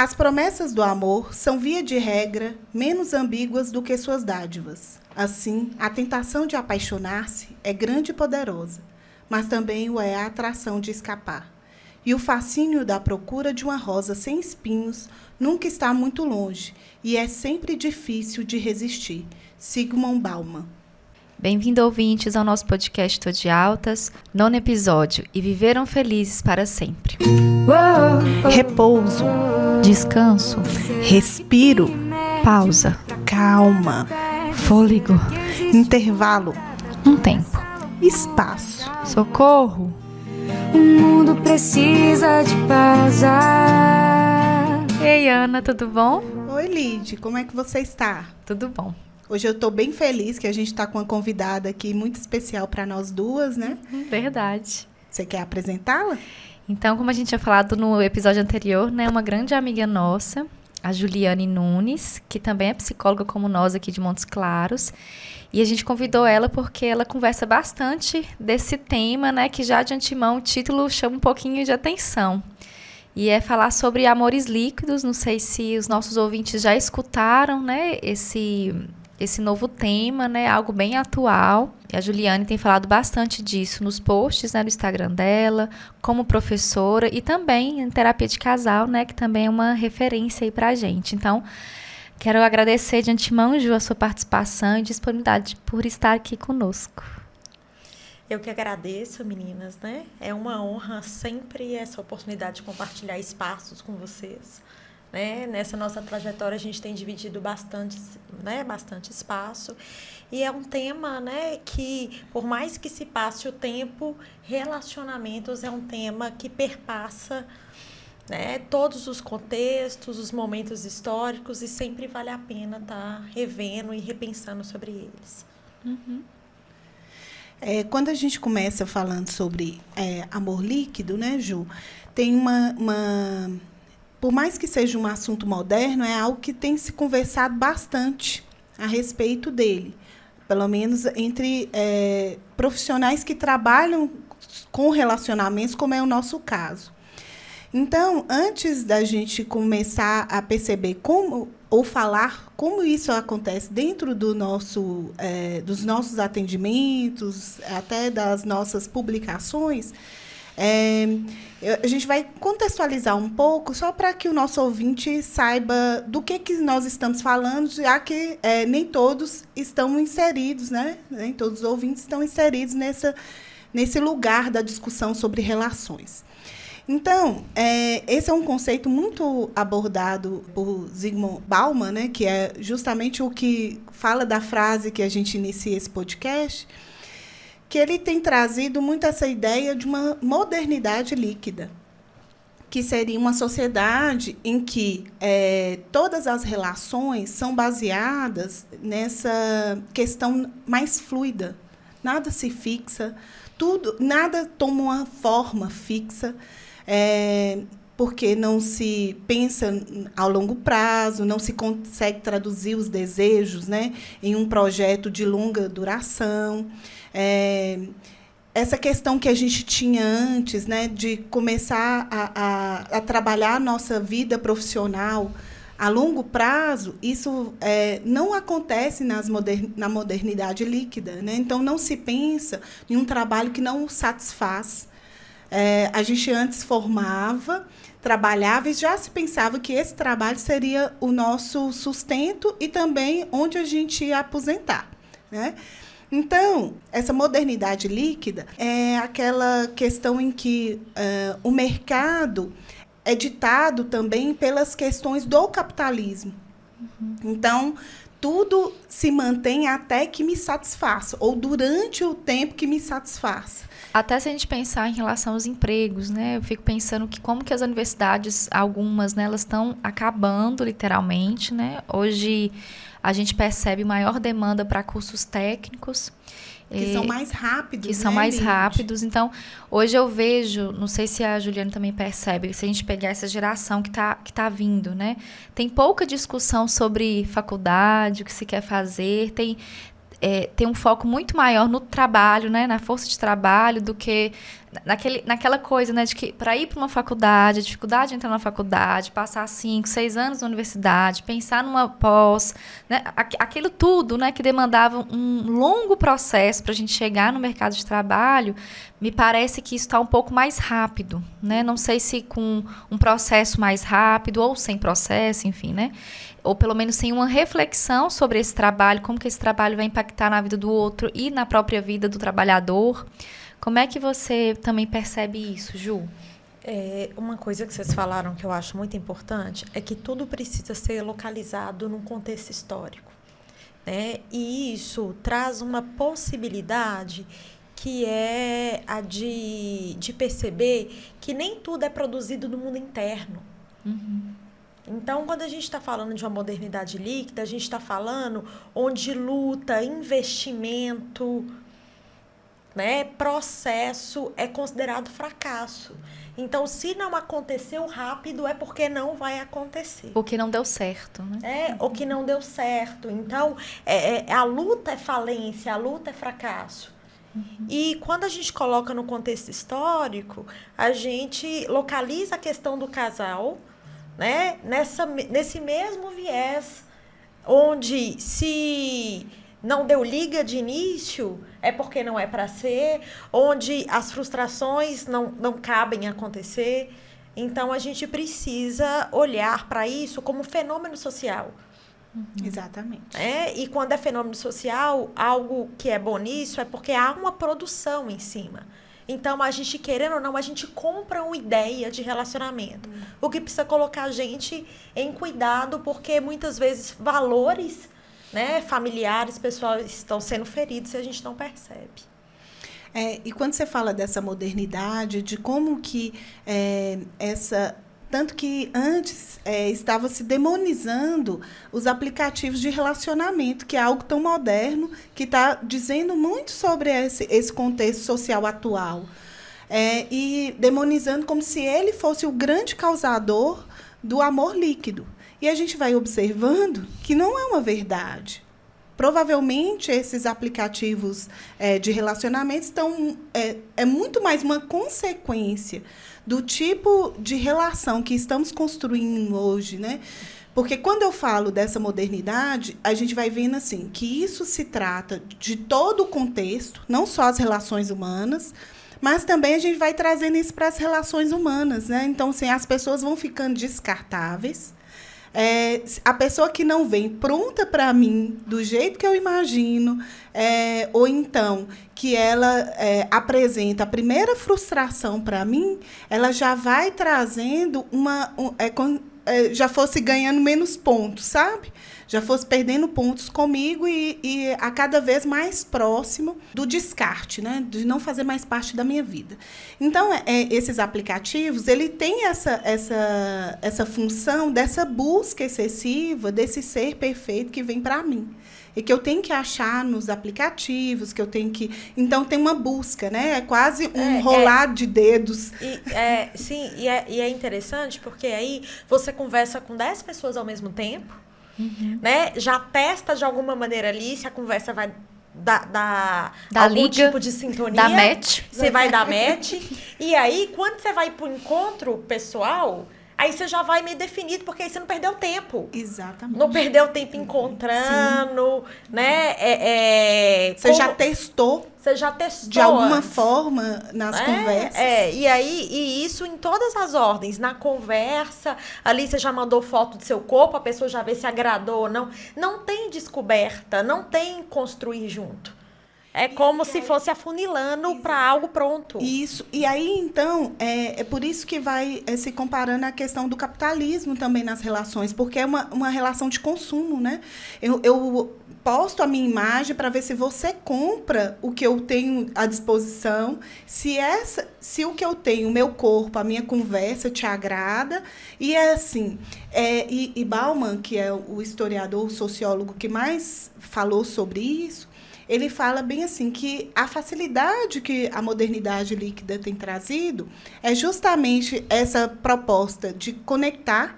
As promessas do amor são, via de regra, menos ambíguas do que suas dádivas. Assim, a tentação de apaixonar-se é grande e poderosa, mas também o é a atração de escapar. E o fascínio da procura de uma rosa sem espinhos nunca está muito longe e é sempre difícil de resistir. Zygmunt Bauman. Bem-vindo, ouvintes, ao nosso podcast Tô de Altas, 9º episódio, e viveram felizes para sempre. Repouso, Descanso, respiro, pausa, calma, fôlego, intervalo, um tempo, espaço. socorro. O mundo precisa de pausa. Ei, Ana, tudo bom? Oi, Lid, como é que você está? Tudo bom. Hoje eu estou bem feliz que a gente está com uma convidada aqui muito especial para nós duas, né? Verdade. Você quer apresentá-la? Então, como a gente tinha falado no episódio anterior, né, uma grande amiga nossa, a Juliane Nunes, que também é psicóloga como nós aqui de Montes Claros. E a gente convidou ela porque ela conversa bastante desse tema, né, que já de antemão o título chama um pouquinho de atenção. E é falar sobre amores líquidos. Não sei se os nossos ouvintes já escutaram, né, esse novo tema, né, algo bem atual. E a Juliane tem falado bastante disso nos posts, né, no Instagram dela, como professora e também em terapia de casal, né, que também é uma referência aí pra gente. Então, quero agradecer de antemão, Ju, a sua participação e disponibilidade por estar aqui conosco. Eu que agradeço, meninas, né? É uma honra sempre essa oportunidade de compartilhar espaços com vocês. Né? Nessa nossa trajetória a gente tem dividido bastante espaço e é um tema, né, que por mais que se passe o tempo, relacionamentos é um tema que perpassa, né, todos os contextos, os momentos históricos e sempre vale a pena estar revendo e repensando sobre eles. Uhum. Quando a gente começa falando sobre amor líquido, né, Ju, tem uma por mais que seja um assunto moderno, é algo que tem se conversado bastante a respeito dele. Pelo menos entre profissionais que trabalham com relacionamentos, como é o nosso caso. Então, antes da gente começar a perceber ou falar como isso acontece dentro dos nossos atendimentos, até das nossas publicações, a gente vai contextualizar um pouco, só para que o nosso ouvinte saiba do que nós estamos falando, já que nem todos estão inseridos, né? Nem todos os ouvintes estão inseridos nesse lugar da discussão sobre relações. Então, esse é um conceito muito abordado por Zygmunt Bauman, né? Que é justamente o que fala da frase que a gente inicia esse podcast, que ele tem trazido muito essa ideia de uma modernidade líquida, que seria uma sociedade em que todas as relações são baseadas nessa questão mais fluida. Nada se fixa, nada toma uma forma fixa, porque não se pensa ao longo prazo, não se consegue traduzir os desejos, né, em um projeto de longa duração. Essa questão que a gente tinha antes, né, de começar a trabalhar a nossa vida profissional a longo prazo, isso não acontece na modernidade líquida, né? Então, não se pensa em um trabalho que não satisfaz. A gente antes formava, trabalhava e já se pensava que esse trabalho seria o nosso sustento e também onde a gente ia aposentar, né? Então, essa modernidade líquida é aquela questão em que o mercado é ditado também pelas questões do capitalismo. Uhum. Então, tudo se mantém até que me satisfaça, ou durante o tempo que me satisfaça. Até se a gente pensar em relação aos empregos, né? Eu fico pensando que como que as universidades, algumas, né, elas estão acabando literalmente, né? Hoje a gente percebe maior demanda para cursos técnicos. Que são mais rápidos. Que são mais rápidos. Então, hoje eu vejo, não sei se a Juliana também percebe, se a gente pegar essa geração que tá vindo, né? Tem pouca discussão sobre faculdade, o que se quer fazer. tem um foco muito maior no trabalho, né, na força de trabalho, do que naquela coisa, né, de que para ir para uma faculdade, a dificuldade de entrar na faculdade, passar 5, 6 anos na universidade, pensar numa pós, né, aquilo tudo, né, que demandava um longo processo para a gente chegar no mercado de trabalho, me parece que isso está um pouco mais rápido, né, não sei se com um processo mais rápido ou sem processo, enfim, né, ou pelo menos sem uma reflexão sobre esse trabalho, como que esse trabalho vai impactar na vida do outro e na própria vida do trabalhador. Como é que você também percebe isso, Ju? Uma coisa que vocês falaram que eu acho muito importante é que tudo precisa ser localizado num contexto histórico, né? E isso traz uma possibilidade que é a de perceber que nem tudo é produzido no mundo interno. Uhum. Então, quando a gente está falando de uma modernidade líquida, a gente está falando onde luta, investimento, né, processo é considerado fracasso. Então, se não aconteceu rápido, é porque não vai acontecer. Porque não deu certo, né? Ou que não deu certo. Então, a luta é falência, a luta é fracasso. Uhum. E quando a gente coloca no contexto histórico, a gente localiza a questão do casal, né, nesse mesmo viés, onde se não deu liga de início, é porque não é para ser, onde as frustrações não cabem acontecer. Então, a gente precisa olhar para isso como fenômeno social. Uhum. Exatamente. E quando é fenômeno social, algo que é bom nisso é porque há uma produção em cima. Então, a gente, querendo ou não, a gente compra uma ideia de relacionamento. O que precisa colocar a gente em cuidado, porque muitas vezes valores, né, familiares, pessoais estão sendo feridos e a gente não percebe. E quando você fala dessa modernidade, de como que tanto que antes estava se demonizando os aplicativos de relacionamento, que é algo tão moderno, que está dizendo muito sobre esse contexto social atual. E demonizando como se ele fosse o grande causador do amor líquido. E a gente vai observando que não é uma verdade. Provavelmente, esses aplicativos de relacionamento estão muito mais uma consequência do tipo de relação que estamos construindo hoje, né? Porque quando eu falo dessa modernidade, a gente vai vendo assim, que isso se trata de todo o contexto, não só as relações humanas, mas também a gente vai trazendo isso para as relações humanas, né? Então, assim, as pessoas vão ficando descartáveis. A pessoa que não vem pronta para mim, do jeito que eu imagino, ou então que ela apresenta a primeira frustração para mim, ela já vai trazendo já fosse ganhando menos pontos, sabe? Já fosse perdendo pontos comigo e a cada vez mais próximo do descarte, né? De não fazer mais parte da minha vida. Então, esses aplicativos, ele tem essa função dessa busca excessiva, desse ser perfeito que vem para mim. E que eu tenho que achar nos aplicativos, que eu tenho que... Então, tem uma busca, né? É quase um rolar de dedos. Sim, e é interessante, porque aí você conversa com 10 pessoas ao mesmo tempo, né? Já testa de alguma maneira ali, se a conversa vai dar algum liga, tipo de sintonia. Dá match. Você vai dar match. E aí, quando você vai pro encontro pessoal... Aí você já vai meio definido, porque aí você não perdeu tempo. Exatamente. Não perdeu tempo encontrando, né? Você já testou. Você já testou. De alguma forma, nas conversas. E isso em todas as ordens. Na conversa, ali você já mandou foto do seu corpo, a pessoa já vê se agradou ou não. Não tem descoberta, não tem construir junto. É como se fosse afunilando para algo pronto. Isso. E aí, então, é por isso que vai se comparando a questão do capitalismo também nas relações, porque é uma relação de consumo, né? Eu posto a minha imagem para ver se você compra o que eu tenho à disposição, se o que eu tenho, o meu corpo, a minha conversa te agrada. E é assim, e Bauman, que é o historiador, o sociólogo que mais falou sobre isso, ele fala bem assim que a facilidade que a modernidade líquida tem trazido é justamente essa proposta de conectar,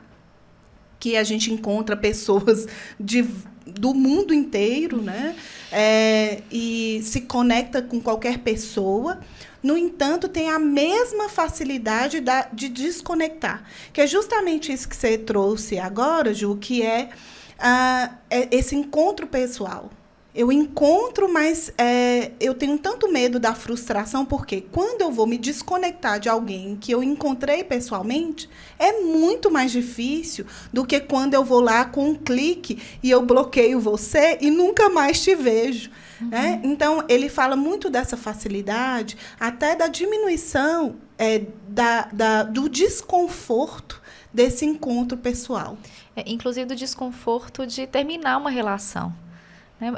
que a gente encontra pessoas de do mundo inteiro, né? E se conecta com qualquer pessoa. No entanto, tem a mesma facilidade de desconectar, que é justamente isso que você trouxe agora, Ju, que é esse encontro pessoal. Eu encontro, mas eu tenho tanto medo da frustração, porque quando eu vou me desconectar de alguém que eu encontrei pessoalmente, é muito mais difícil do que quando eu vou lá com um clique e eu bloqueio você e nunca mais te vejo. Né? Então, ele fala muito dessa facilidade, até da diminuição do desconforto desse encontro pessoal. Inclusive do desconforto de terminar uma relação.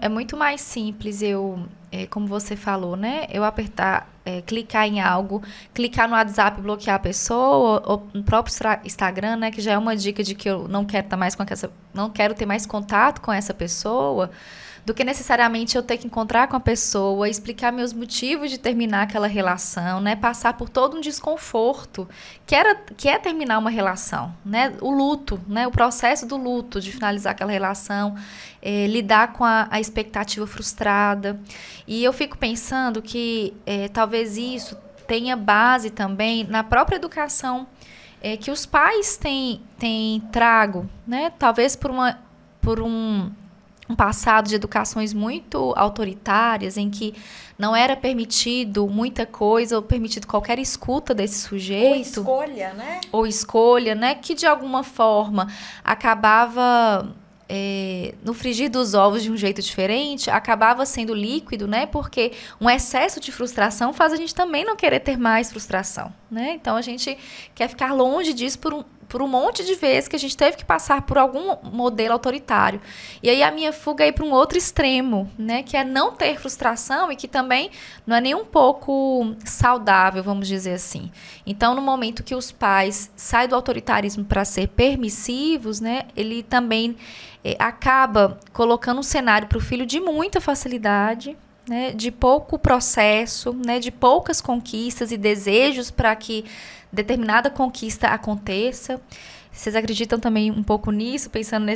É muito mais simples como você falou, né? Eu apertar, clicar em algo, clicar no WhatsApp e bloquear a pessoa, ou no próprio Instagram, né? Que já é uma dica de que eu não quero não quero ter mais contato com essa pessoa, do que necessariamente eu ter que encontrar com a pessoa, explicar meus motivos de terminar aquela relação, né? Passar por todo um desconforto, que é terminar uma relação, né? O luto, né? O processo do luto, de finalizar aquela relação, lidar com a expectativa frustrada. E eu fico pensando que talvez isso tenha base também na própria educação que os pais têm trago, né? Talvez por um passado de educações muito autoritárias, em que não era permitido muita coisa, ou permitido qualquer escuta desse sujeito. Ou escolha, né? Que de alguma forma acabava, no frigir dos ovos de um jeito diferente, acabava sendo líquido, né? Porque um excesso de frustração faz a gente também não querer ter mais frustração, né? Então, a gente quer ficar longe disso por um monte de vezes que a gente teve que passar por algum modelo autoritário. E aí a minha fuga é ir para um outro extremo, né? Que é não ter frustração e que também não é nem um pouco saudável, vamos dizer assim. Então, no momento que os pais saem do autoritarismo para ser permissivos, né? Ele também acaba colocando um cenário para o filho de muita facilidade, né? De pouco processo, né? De poucas conquistas e desejos para que determinada conquista aconteça. Vocês acreditam também um pouco nisso, pensando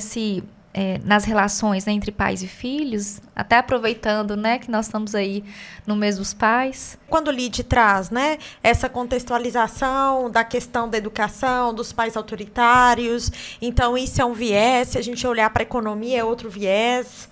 nas relações, né, entre pais e filhos, até aproveitando, né, que nós estamos aí no mês dos pais? Quando o Lide traz, né, essa contextualização da questão da educação, dos pais autoritários, então isso é um viés. Se a gente olhar para a economia, é outro viés,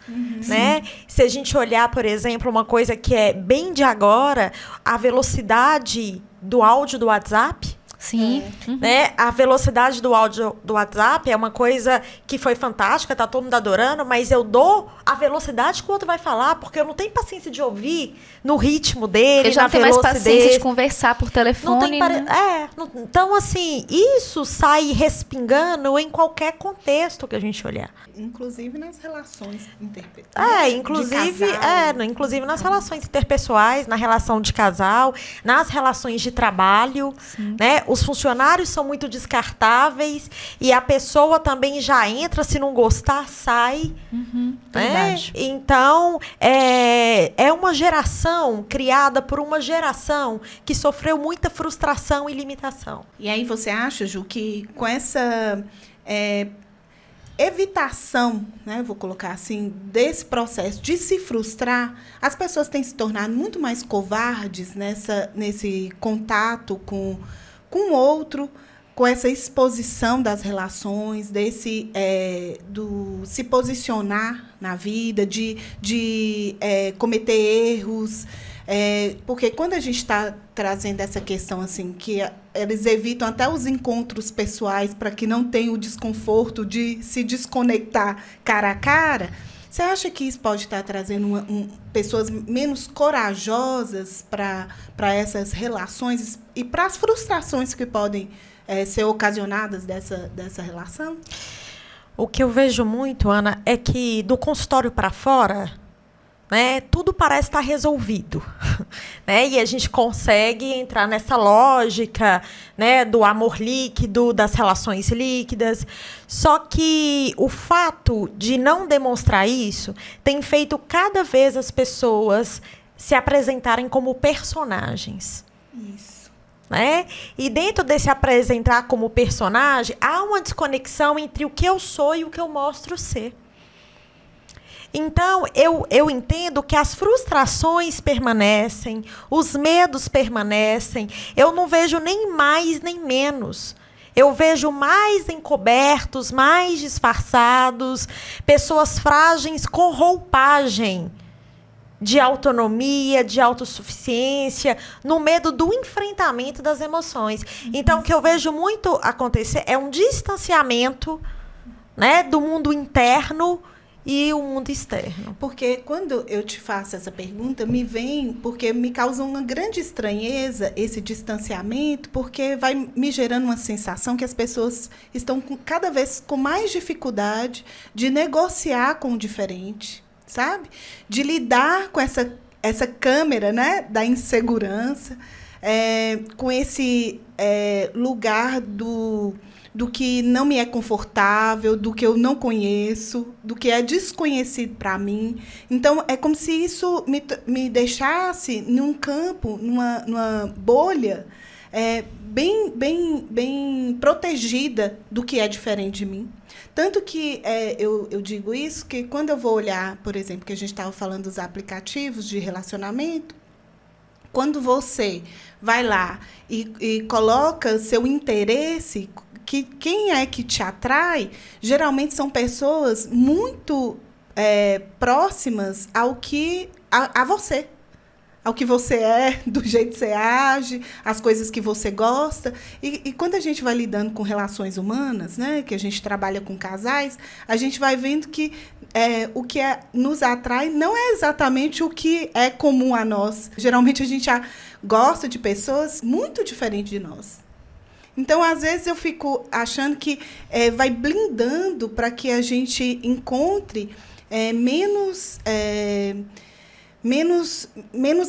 né? Se a gente olhar, por exemplo, uma coisa que é bem de agora, a velocidade do áudio do WhatsApp. Sim. Né? A velocidade do áudio do WhatsApp é uma coisa que foi fantástica, tá todo mundo adorando, mas eu dou a velocidade que o outro vai falar, porque eu não tenho paciência de ouvir no ritmo dele, eu já na não tenho mais velocidade. paciência de conversar por telefone. Então, assim, isso sai respingando em qualquer contexto que a gente olhar. Inclusive nas relações interpessoais. Inclusive nas relações interpessoais, na relação de casal, nas relações de trabalho, né? Os funcionários são muito descartáveis e a pessoa também já entra, se não gostar, sai. Né? Então, é uma geração criada por uma geração que sofreu muita frustração e limitação. E aí você acha, Ju, que com essa evitação, né, vou colocar assim, desse processo de se frustrar, as pessoas têm se tornado muito mais covardes nesse contato com o outro, com essa exposição das relações, do se posicionar na vida, de cometer erros. Porque quando a gente está trazendo essa questão assim, que eles evitam até os encontros pessoais para que não tenha o desconforto de se desconectar cara a cara, você acha que isso pode estar trazendo pessoas menos corajosas para essas relações e para as frustrações que podem ser ocasionadas dessa relação? O que eu vejo muito, Ana, é que do consultório para fora, né, tudo parece estar resolvido, né? E a gente consegue entrar nessa lógica, né, do amor líquido, das relações líquidas. Só que o fato de não demonstrar isso tem feito cada vez as pessoas se apresentarem como personagens. Isso. Né? E dentro desse apresentar como personagem, há uma desconexão entre o que eu sou e o que eu mostro ser. Então, eu entendo que as frustrações permanecem, os medos permanecem. Eu não vejo nem mais nem menos. Eu vejo mais encobertos, mais disfarçados, pessoas frágeis com roupagem de autonomia, de autossuficiência, no medo do enfrentamento das emoções. Então, o que eu vejo muito acontecer é um distanciamento, né, do mundo interno e o mundo externo. Porque quando eu te faço essa pergunta, porque me causa uma grande estranheza esse distanciamento, porque vai me gerando uma sensação que as pessoas estão cada vez com mais dificuldade de negociar com o diferente, sabe? De lidar com essa câmera, né, da insegurança, com esse lugar do que não me é confortável, do que eu não conheço, do que é desconhecido para mim. Então, é como se isso me deixasse num campo, numa bolha, bem protegida do que é diferente de mim. Tanto que eu digo isso, que quando eu vou olhar, por exemplo, que a gente estava falando dos aplicativos de relacionamento, quando você vai lá e coloca seu interesse, que quem é que te atrai, geralmente são pessoas muito próximas a você. Ao que você é, do jeito que você age, as coisas que você gosta. E quando a gente vai lidando com relações humanas, né, que a gente trabalha com casais, a gente vai vendo que o que nos atrai não é exatamente o que é comum a nós. Geralmente, a gente gosta de pessoas muito diferentes de nós. Então, às vezes, eu fico achando que vai blindando para que a gente encontre menos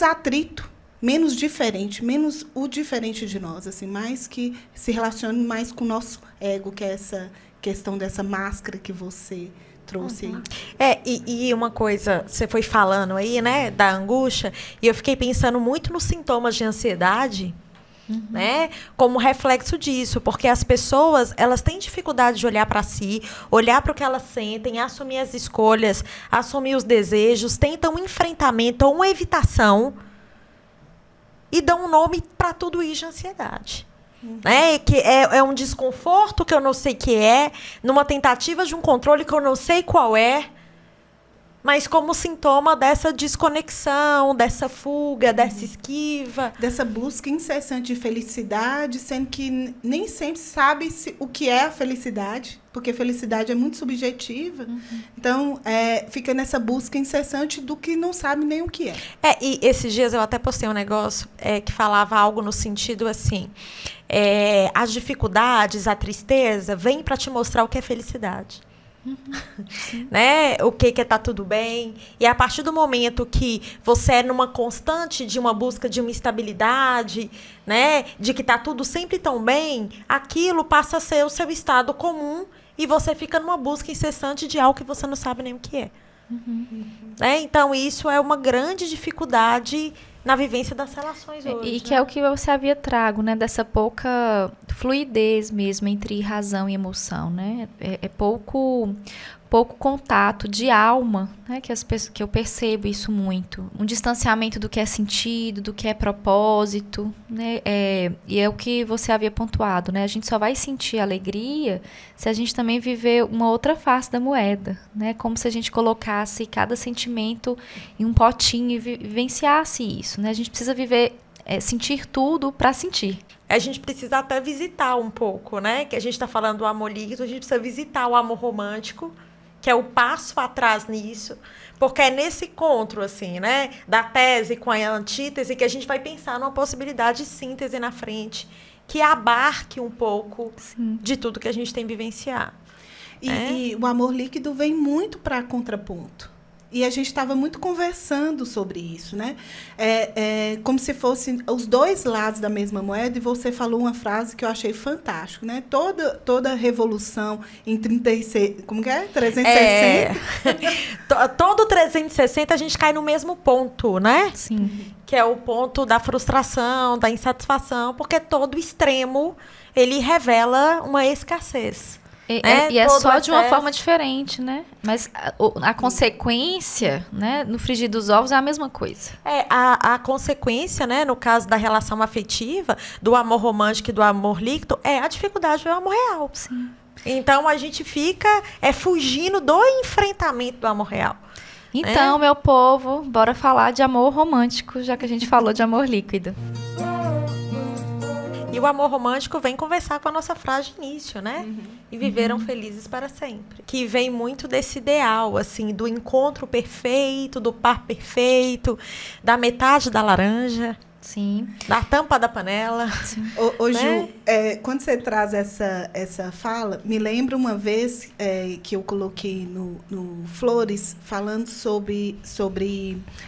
atrito, menos diferente, menos o diferente de nós, assim, mais que se relacione mais com o nosso ego, que é essa questão dessa máscara que você trouxe aí. E uma coisa, você foi falando aí, né, da angústia, e eu fiquei pensando muito nos sintomas de ansiedade, né, como reflexo disso, porque as pessoas, elas têm dificuldade de olhar para si, olhar para o que elas sentem, assumir as escolhas, assumir os desejos, tentam um enfrentamento ou uma evitação e dão um nome para tudo isso de ansiedade. Né? Que é um desconforto que eu não sei o que é, numa tentativa de um controle que eu não sei qual é, mas como sintoma dessa desconexão, dessa fuga, dessa esquiva. Dessa busca incessante de felicidade, sendo que nem sempre sabe o que é a felicidade, porque felicidade é muito subjetiva. Então, fica nessa busca incessante do que não sabe nem o que é. E esses dias eu até postei um negócio que falava algo no sentido assim, as dificuldades, a tristeza, vem para te mostrar o que é felicidade. Né? O que tá tudo bem. E a partir do momento que você é numa constante de uma busca de uma estabilidade, né? De que tá tudo sempre tão bem, aquilo passa a ser o seu estado comum e você fica numa busca incessante de algo que você não sabe nem o que é. Né? Então, isso é uma grande dificuldade na vivência das relações hoje. E que é o que você havia trago, né? Dessa pouca fluidez mesmo entre razão e emoção, né? Pouco contato de alma, né? Que eu percebo isso muito. Um distanciamento do que é sentido, do que é propósito, né? E é o que você havia pontuado, né? A gente só vai sentir alegria se a gente também viver uma outra face da moeda, né? Como se a gente colocasse cada sentimento em um potinho e vivenciasse isso, né? A gente precisa viver, sentir tudo para sentir. A gente precisa até visitar um pouco, né? Que a gente está falando do amor líquido, a gente precisa visitar o amor romântico, que é o passo atrás nisso, porque é nesse encontro, assim, né, da tese com a antítese que a gente vai pensar numa possibilidade de síntese na frente, que abarque um pouco de tudo que a gente tem que vivenciar. E o amor líquido vem muito para contraponto. E a gente estava muito conversando sobre isso, né? Como se fossem os dois lados da mesma moeda, e você falou uma frase que eu achei fantástica, né? Toda revolução em 36... Como que é? 360? Todo 360 a gente cai no mesmo ponto, né? Sim. Que é o ponto da frustração, da insatisfação, porque todo extremo, ele revela uma escassez. E é Todo só de uma excesso. forma diferente, né? Mas a consequência, né, no frigir dos ovos é a mesma coisa. A consequência, né, no caso da relação afetiva, do amor romântico e do amor líquido, é a dificuldade do amor real. Sim. Então, a gente fica fugindo do enfrentamento do amor real. Então, meu povo, bora falar de amor romântico, já que a gente falou de amor líquido. E o amor romântico vem conversar com a nossa frase de início, né? E viveram felizes para sempre. Que vem muito desse ideal, assim, do encontro perfeito, do par perfeito, da metade da laranja, Sim. da tampa da panela. Ô, Né? Ju, quando você traz essa fala, me lembra uma vez que eu coloquei no Flores, falando sobre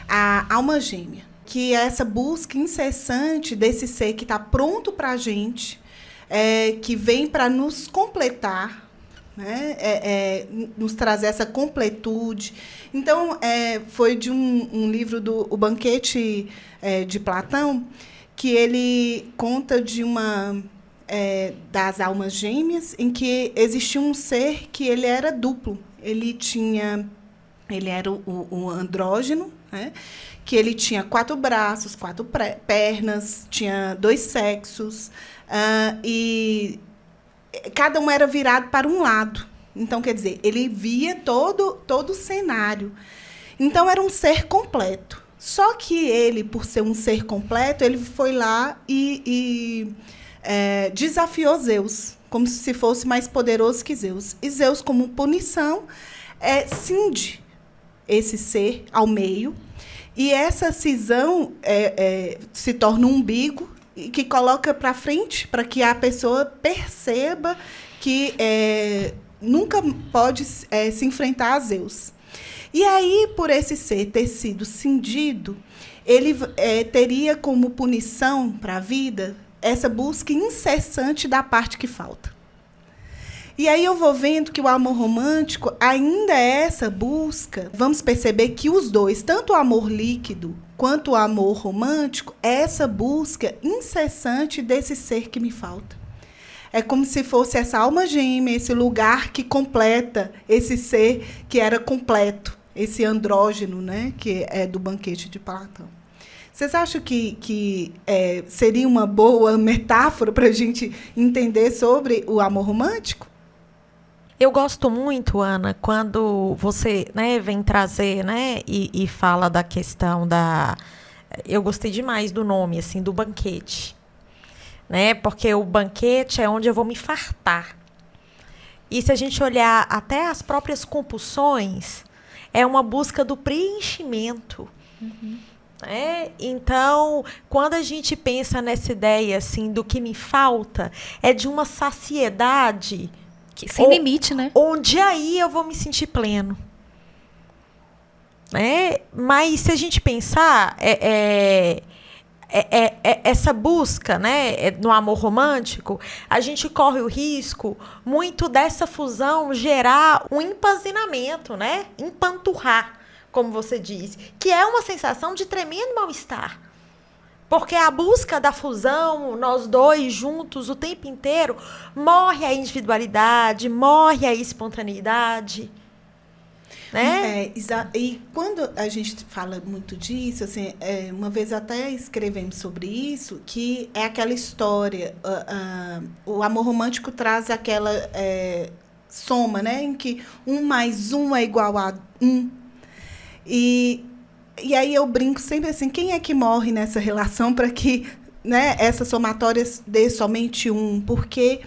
a alma gêmea. Que é essa busca incessante desse ser que está pronto para a gente, que vem para nos completar, né? Nos trazer essa completude. Então, foi de um livro do O Banquete de Platão, que ele conta de das almas gêmeas, em que existia um ser que ele era duplo. Ele era o andrógeno, né? Que ele tinha 4 braços, 4 pernas, tinha 2 sexos, e cada um era virado para um lado. Então, quer dizer, ele via todo o cenário. Então, era um ser completo. Só que ele, por ser um ser completo, ele foi lá e desafiou Zeus, como se fosse mais poderoso que Zeus. E Zeus, como punição, cinge esse ser ao meio. E essa cisão se torna um umbigo e que coloca para frente para que a pessoa perceba que nunca pode se enfrentar a Zeus. E aí, por esse ser ter sido cindido, ele teria como punição para a vida essa busca incessante da parte que falta. E aí eu vou vendo que o amor romântico ainda é essa busca. Vamos perceber que os dois, tanto o amor líquido quanto o amor romântico, é essa busca incessante desse ser que me falta. É como se fosse essa alma gêmea, esse lugar que completa esse ser que era completo, esse andrógeno, né, que é do Banquete de Platão. Vocês acham que seria uma boa metáfora para a gente entender sobre o amor romântico? Eu gosto muito, Ana, quando você, né, vem trazer, né, e fala da questão da... Eu gostei demais do nome, assim, do banquete. Né? Porque o banquete é onde eu vou me fartar. E se a gente olhar até as próprias compulsões, é uma busca do preenchimento. Né? Então, quando a gente pensa nessa ideia assim, do que me falta, é de uma saciedade... Sem limite, né? Onde aí eu vou me sentir pleno. Mas se a gente pensar, essa busca, né, no amor romântico, a gente corre o risco muito dessa fusão gerar um empanzinamento, né? Empanturrar, como você diz, que é uma sensação de tremendo mal-estar. Porque a busca da fusão, nós dois juntos o tempo inteiro, morre a individualidade, morre a espontaneidade. Né? E quando a gente fala muito disso, assim, uma vez até escrevemos sobre isso, que é aquela história, o amor romântico traz aquela soma, né, em que 1 mais 1 é igual a 1. E aí eu brinco sempre assim, quem é que morre nessa relação para que, né, essa somatória dê somente 1? Porque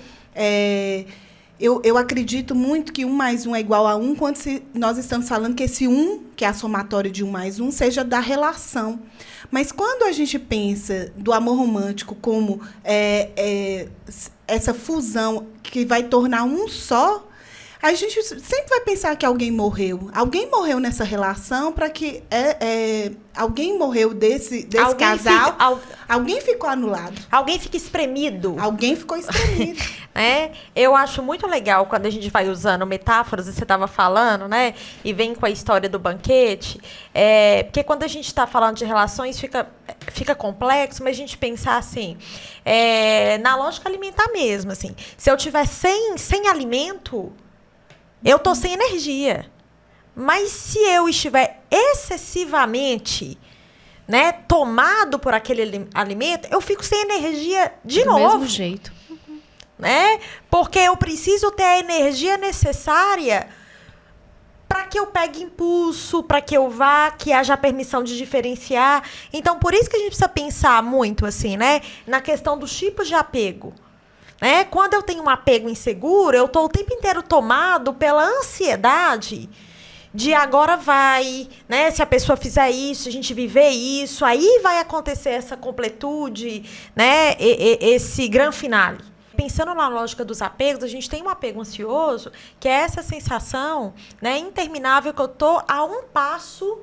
eu acredito muito que 1 mais 1 é igual a 1, quando nós estamos falando que esse 1, que é a somatória de 1 mais 1, seja da relação. Mas quando a gente pensa do amor romântico como essa fusão que vai tornar um só, A gente sempre vai pensar que alguém morreu. Alguém morreu nessa relação para que alguém morreu desse casal. Alguém ficou anulado. Alguém fica espremido. Alguém ficou espremido. Eu acho muito legal quando a gente vai usando metáforas, e você estava falando, né? E vem com a história do banquete. Porque quando a gente está falando de relações, fica complexo, mas a gente pensar assim, na lógica alimentar mesmo. Assim, se eu tiver sem alimento, eu estou sem energia. Mas se eu estiver excessivamente, né, tomado por aquele alimento, eu fico sem energia de novo. Do mesmo jeito. Né? Porque eu preciso ter a energia necessária para que eu pegue impulso, para que eu vá, que haja permissão de diferenciar. Então, por isso que a gente precisa pensar muito assim, né, na questão dos tipos de apego. Né? Quando eu tenho um apego inseguro, eu estou o tempo inteiro tomado pela ansiedade de agora vai, né? Se a pessoa fizer isso, a gente viver isso, aí vai acontecer essa completude, né? Esse grande finale. Pensando na lógica dos apegos, a gente tem um apego ansioso, que é essa sensação, né, interminável que eu estou a um passo,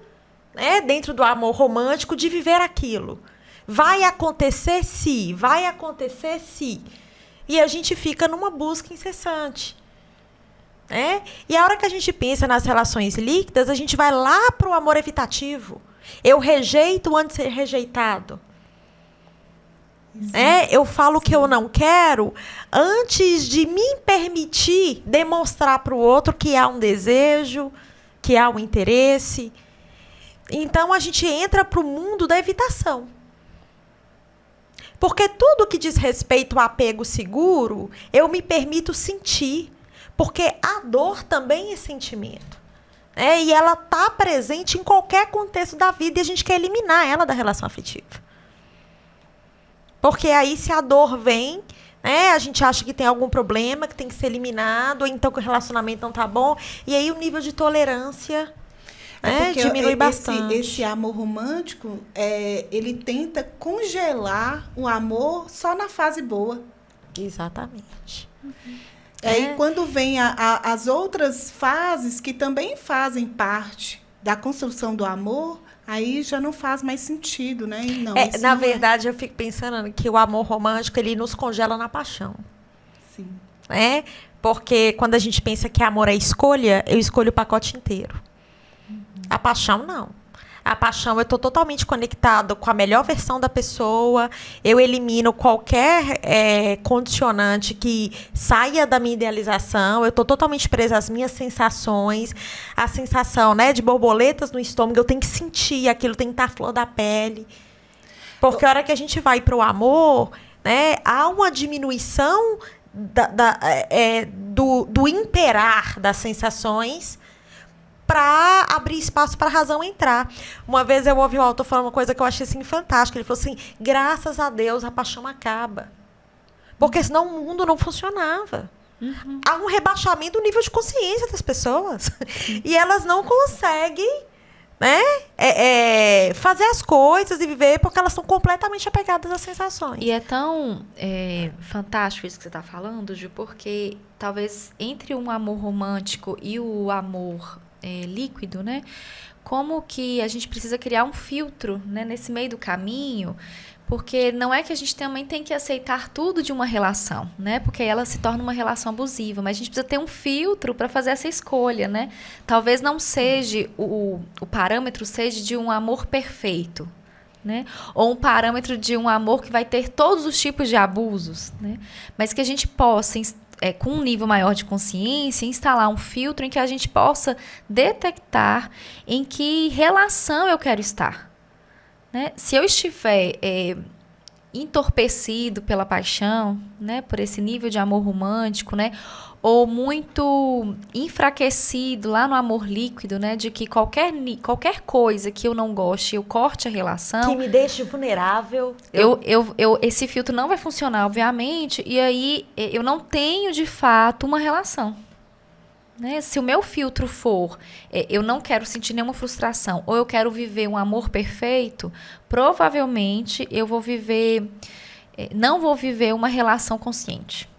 né, dentro do amor romântico de viver aquilo. Vai acontecer se, vai acontecer se. E a gente fica numa busca incessante. Né? E a hora que a gente pensa nas relações líquidas, a gente vai lá para o amor evitativo. Eu rejeito antes de ser rejeitado. Eu falo o que eu não quero antes de me permitir demonstrar para o outro que há um desejo, que há um interesse. Então, a gente entra para o mundo da evitação. Porque tudo que diz respeito ao apego seguro, eu me permito sentir. Porque a dor também é sentimento. E ela está presente em qualquer contexto da vida e a gente quer eliminar ela da relação afetiva. Porque aí, se a dor vem, né, a gente acha que tem algum problema, que tem que ser eliminado, ou então que o relacionamento não está bom, e aí o nível de tolerância diminui bastante. Esse amor romântico, ele tenta congelar o amor só na fase boa. Exatamente. E quando vem as outras fases, que também fazem parte da construção do amor, aí já não faz mais sentido, né? Não, na verdade, eu fico pensando que o amor romântico, ele nos congela na paixão. Sim. Porque quando a gente pensa que amor é escolha, eu escolho o pacote inteiro. A paixão, não. A paixão, eu estou totalmente conectado com a melhor versão da pessoa, eu elimino qualquer condicionante que saia da minha idealização, eu estou totalmente presa às minhas sensações, a sensação, né, de borboletas no estômago, eu tenho que sentir aquilo, tem que estar à flor da pele. Porque a hora que a gente vai para o amor, né, há uma diminuição do imperar das sensações, para abrir espaço para a razão entrar. Uma vez eu ouvi o autor falando uma coisa que eu achei assim, fantástica. Ele falou assim, graças a Deus a paixão acaba. Porque senão o mundo não funcionava. Uhum. Há um rebaixamento do nível de consciência das pessoas. E elas não conseguem, né, fazer as coisas e viver porque elas estão completamente apegadas às sensações. E é tão fantástico isso que você está falando, Ju, porque talvez entre um amor romântico e o amor líquido, né? Como que a gente precisa criar um filtro, né, nesse meio do caminho, porque não é que a gente também tem que aceitar tudo de uma relação, né? Porque ela se torna uma relação abusiva, mas a gente precisa ter um filtro para fazer essa escolha, né? Talvez não seja o parâmetro seja de um amor perfeito, né? Ou um parâmetro de um amor que vai ter todos os tipos de abusos, né? Mas que a gente possa com um nível maior de consciência, instalar um filtro em que a gente possa detectar em que relação eu quero estar. Né? Se eu estiver entorpecido pela paixão, né, por esse nível de amor romântico, né, ou muito enfraquecido lá no amor líquido, né, de que qualquer coisa que eu não goste, eu corte a relação. Que me deixe vulnerável. Esse filtro não vai funcionar, obviamente, e aí eu não tenho, de fato, uma relação. Né? Se o meu filtro for, eu não quero sentir nenhuma frustração, ou eu quero viver um amor perfeito, provavelmente eu vou viver, não vou viver uma relação consciente.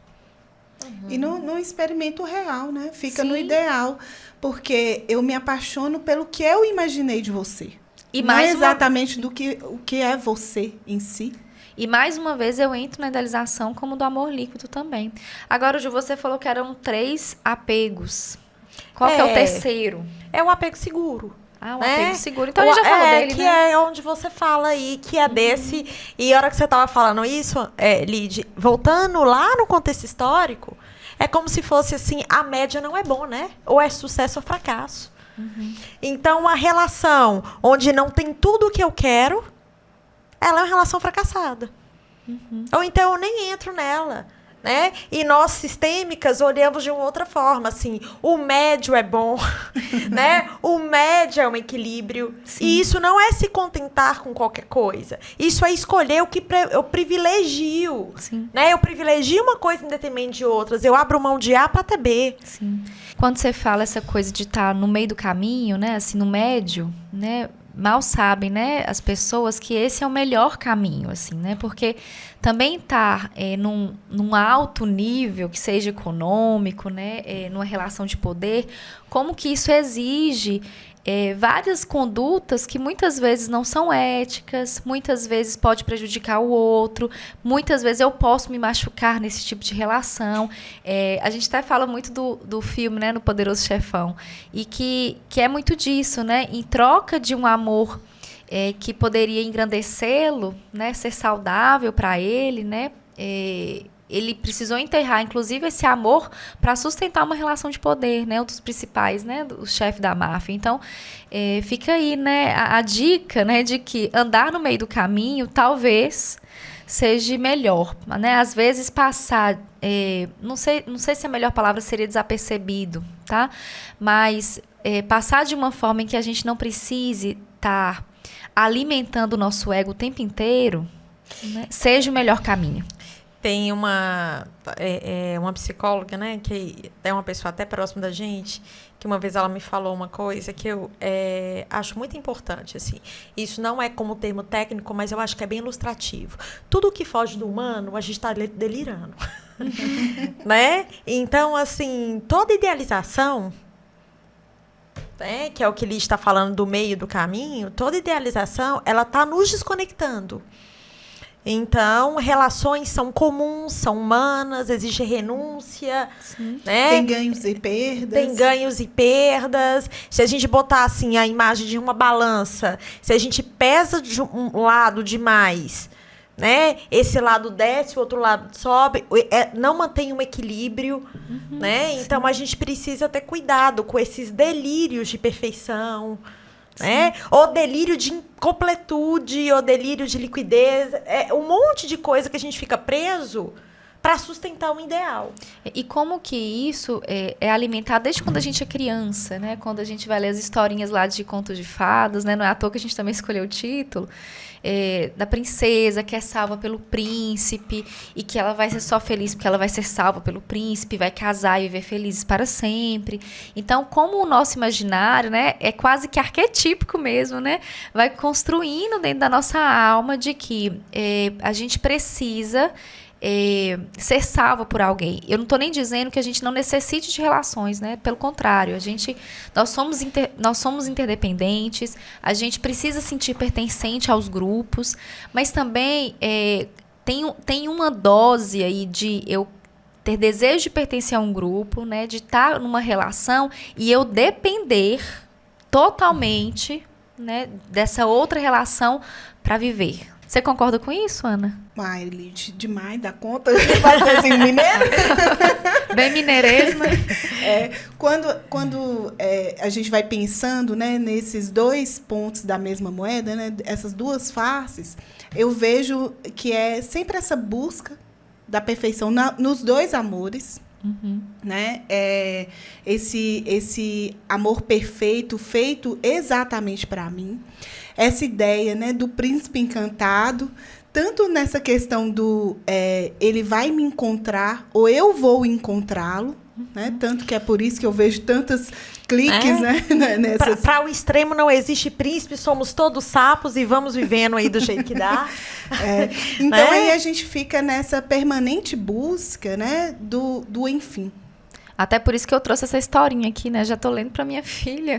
e não experimento o real, né? Fica no Sim. ideal, porque eu me apaixono pelo que eu imaginei de você. E não mais exatamente do que o que é você em si. E mais uma vez eu entro na idealização como do amor líquido também. Agora, Ju, você falou que eram 3 apegos. Qual que é o terceiro? É o apego seguro. Ah, o né? apego seguro. Então a gente já falou dele, que né? é onde você fala aí, que é desse... E a hora que você estava falando isso, Lid, voltando lá no contexto histórico, é como se fosse assim, a média não é bom, né? Ou é sucesso ou fracasso. Então, a relação onde não tem tudo o que eu quero, ela é uma relação fracassada. Ou então eu nem entro nela. Né? E nós, sistêmicas, olhamos de uma outra forma. Assim, o médio é bom. Né? O médio é um equilíbrio. Sim. E isso não é se contentar com qualquer coisa. Isso é escolher o que eu privilegio. Sim. Né? Eu privilegio uma coisa em detrimento de outras. Eu abro mão de A para ter B. Sim. Quando você fala essa coisa de estar no meio do caminho, né? Assim, no médio, né? Mal sabem, né, as pessoas que esse é o melhor caminho, assim, né? Porque também estar num alto nível, que seja econômico, né, numa relação de poder, como que isso exige várias condutas que muitas vezes não são éticas, muitas vezes pode prejudicar o outro, muitas vezes eu posso me machucar nesse tipo de relação. A gente até fala muito do filme, né, no Poderoso Chefão, e que é muito disso, né, em troca de um amor que poderia engrandecê-lo, né, ser saudável para ele, né, ele precisou enterrar, inclusive, esse amor para sustentar uma relação de poder, né? Um dos principais, né? O chefe da máfia. Então, fica aí, né? A dica, né? De que andar no meio do caminho, talvez, seja melhor, né? Às vezes, passar... não sei se a melhor palavra seria desapercebido, tá? Mas passar de uma forma em que a gente não precise estar alimentando o nosso ego o tempo inteiro, né? Seja o melhor caminho. Tem uma psicóloga, né, que é uma pessoa até próxima da gente, que uma vez ela me falou uma coisa que eu acho muito importante, assim. Isso não é como termo técnico, mas eu acho que é bem ilustrativo. Tudo que foge do humano, a gente está delirando. Né? Então, assim, toda idealização, né, que é o que ele está falando do meio do caminho, toda idealização, ela está nos desconectando. Então, relações são comuns, são humanas, exige renúncia. Né? Tem ganhos e perdas. Tem ganhos e perdas. Se a gente botar assim, a imagem de uma balança, se a gente pesa de um lado demais, né? Esse lado desce, o outro lado sobe, não mantém um equilíbrio. Né? Então, a gente precisa ter cuidado com esses delírios de perfeição. Né? Ou delírio de incompletude, ou delírio de liquidez. É um monte de coisa que a gente fica preso para sustentar um ideal. E como que isso é alimentado desde quando a gente é criança, né? Quando a gente vai ler as historinhas lá de contos de fadas, né? Não é à toa que a gente também escolheu o título. Da princesa que é salva pelo príncipe e que ela vai ser só feliz porque ela vai ser salva pelo príncipe, vai casar e viver felizes para sempre. Então, como o nosso imaginário, né, é quase que arquetípico mesmo, né, vai construindo dentro da nossa alma de que a gente precisa ser salvo por alguém. Eu não estou nem dizendo que a gente não necessite de relações, né? Pelo contrário, nós somos interdependentes, a gente precisa sentir pertencente aos grupos, mas também tem uma dose aí de eu ter desejo de pertencer a um grupo, né? De estar numa relação e eu depender totalmente, né, dessa outra relação para viver. Você concorda com isso, Ana? Ai, Lid, demais da conta. Vai ser assim, mineiro? Bem mineiresma. Quando a gente vai pensando, né, nesses dois pontos da mesma moeda, né, essas duas faces, eu vejo que é sempre essa busca da perfeição nos dois amores. Né? Esse amor perfeito, feito exatamente para mim. Essa ideia, né, do príncipe encantado, tanto nessa questão do ele vai me encontrar ou eu vou encontrá-lo, né? Tanto que é por isso que eu vejo tantos cliques, né? Nessas... Para o extremo não existe príncipe, somos todos sapos e vamos vivendo aí do jeito que dá. Então, aí a gente fica nessa permanente busca, né? Do enfim. Até por isso que eu trouxe essa historinha aqui, né? Já tô lendo para minha filha.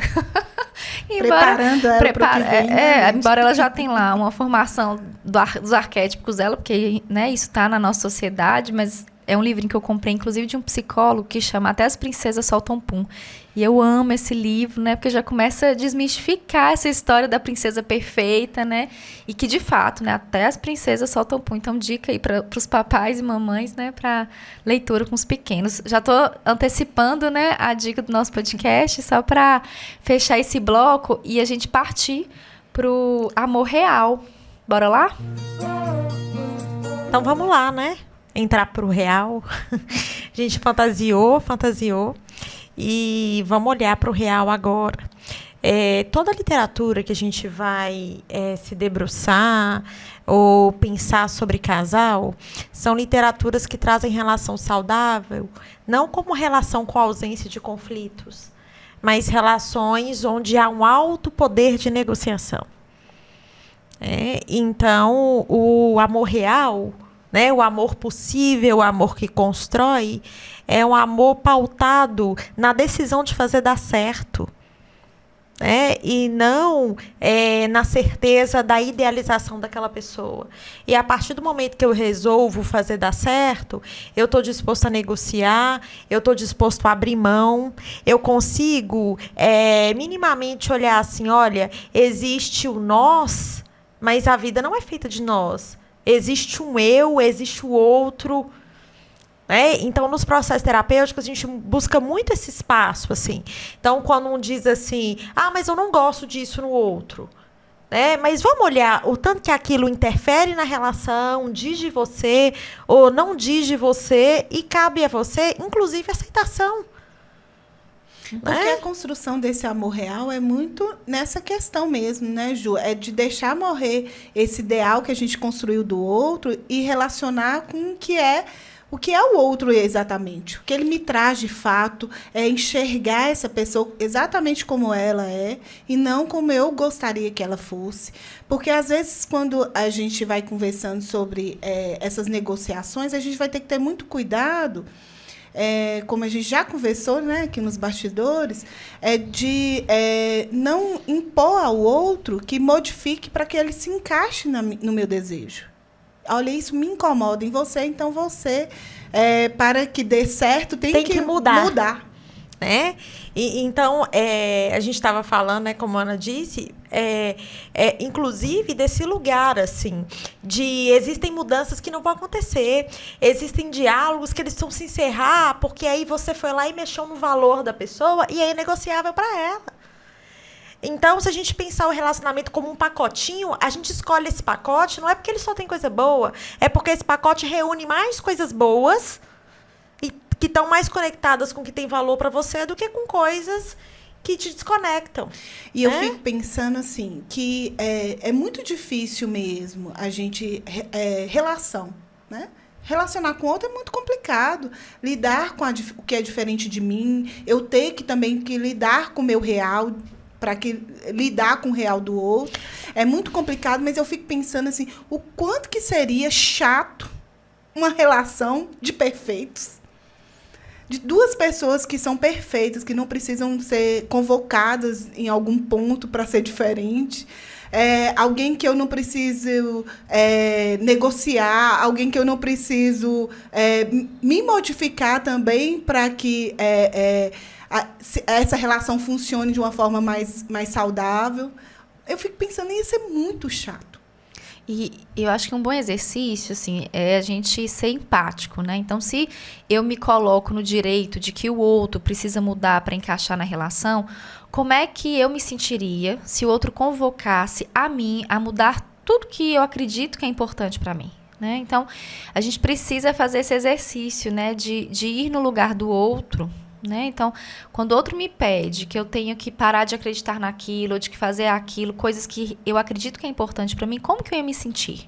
Preparando ela para o que vem. Embora ela já tenha lá uma formação dos arquétipos dela, porque, né, isso está na nossa sociedade, mas é um livrinho que eu comprei, inclusive, de um psicólogo que chama Até as Princesas Soltam Pum. E eu amo esse livro, né? Porque já começa a desmistificar essa história da princesa perfeita, né? E que, de fato, né? Até as princesas soltam pum. Então, dica aí para os papais e mamães, né? Para leitura com os pequenos. Já estou antecipando, né? A dica do nosso podcast, só para fechar esse bloco e a gente partir pro amor real. Bora lá? Então, vamos lá, né? Entrar pro real. A gente fantasiou. E vamos olhar para o real agora. Toda a literatura que a gente vai se debruçar ou pensar sobre casal são literaturas que trazem relação saudável, não como relação com a ausência de conflitos, mas relações onde há um alto poder de negociação. Então, o amor real, né, o amor possível, o amor que constrói, é um amor pautado na decisão de fazer dar certo, né? E não na certeza da idealização daquela pessoa. E a partir do momento que eu resolvo fazer dar certo, eu estou disposto a negociar, eu estou disposto a abrir mão, eu consigo minimamente olhar assim, olha, existe o nós, mas a vida não é feita de nós. Existe um eu, existe o outro. Então, nos processos terapêuticos, a gente busca muito esse espaço, assim. Então, quando um diz assim, mas eu não gosto disso no outro, né? Mas vamos olhar o tanto que aquilo interfere na relação, diz de você ou não diz de você, e cabe a você, inclusive, aceitação. Porque a construção desse amor real é muito nessa questão mesmo, né, Ju? É de deixar morrer esse ideal que a gente construiu do outro e relacionar com o que é o outro exatamente. O que ele me traz de fato é enxergar essa pessoa exatamente como ela é e não como eu gostaria que ela fosse. Porque, às vezes, quando a gente vai conversando sobre essas negociações, a gente vai ter que ter muito cuidado, como a gente já conversou, né, aqui nos bastidores, de não impor ao outro que modifique para que ele se encaixe no meu desejo. Olha, isso me incomoda em você, então você, para que dê certo, tem que mudar. Né? Então, a gente estava falando, né, como a Ana disse, inclusive desse lugar, assim, existem mudanças que não vão acontecer, existem diálogos que eles vão se encerrar, porque aí você foi lá e mexeu no valor da pessoa e é inegociável para ela. Então, se a gente pensar o relacionamento como um pacotinho, a gente escolhe esse pacote, não é porque ele só tem coisa boa, é porque esse pacote reúne mais coisas boas e que estão mais conectadas com o que tem valor para você do que com coisas que te desconectam. E eu fico pensando assim, que é muito difícil mesmo a gente... relação, né? Relacionar com o outro é muito complicado. Lidar com o que é diferente de mim, eu ter também que lidar com o meu real, para lidar com o real do outro. É muito complicado, mas eu fico pensando assim, o quanto que seria chato uma relação de perfeitos. De duas pessoas que são perfeitas, que não precisam ser convocadas em algum ponto para ser diferente. Alguém que eu não preciso negociar, alguém que eu não preciso me modificar também para que essa relação funcione de uma forma mais saudável. Eu fico pensando, ia ser muito chato. E eu acho que um bom exercício, assim, é a gente ser empático, né? Então, se eu me coloco no direito de que o outro precisa mudar para encaixar na relação, como é que eu me sentiria se o outro convocasse a mim a mudar tudo que eu acredito que é importante para mim? Né? Então, a gente precisa fazer esse exercício, né, de ir no lugar do outro. Né? Então, quando o outro me pede que eu tenho que parar de acreditar naquilo, ou de que fazer aquilo, coisas que eu acredito que é importante para mim, como que eu ia me sentir?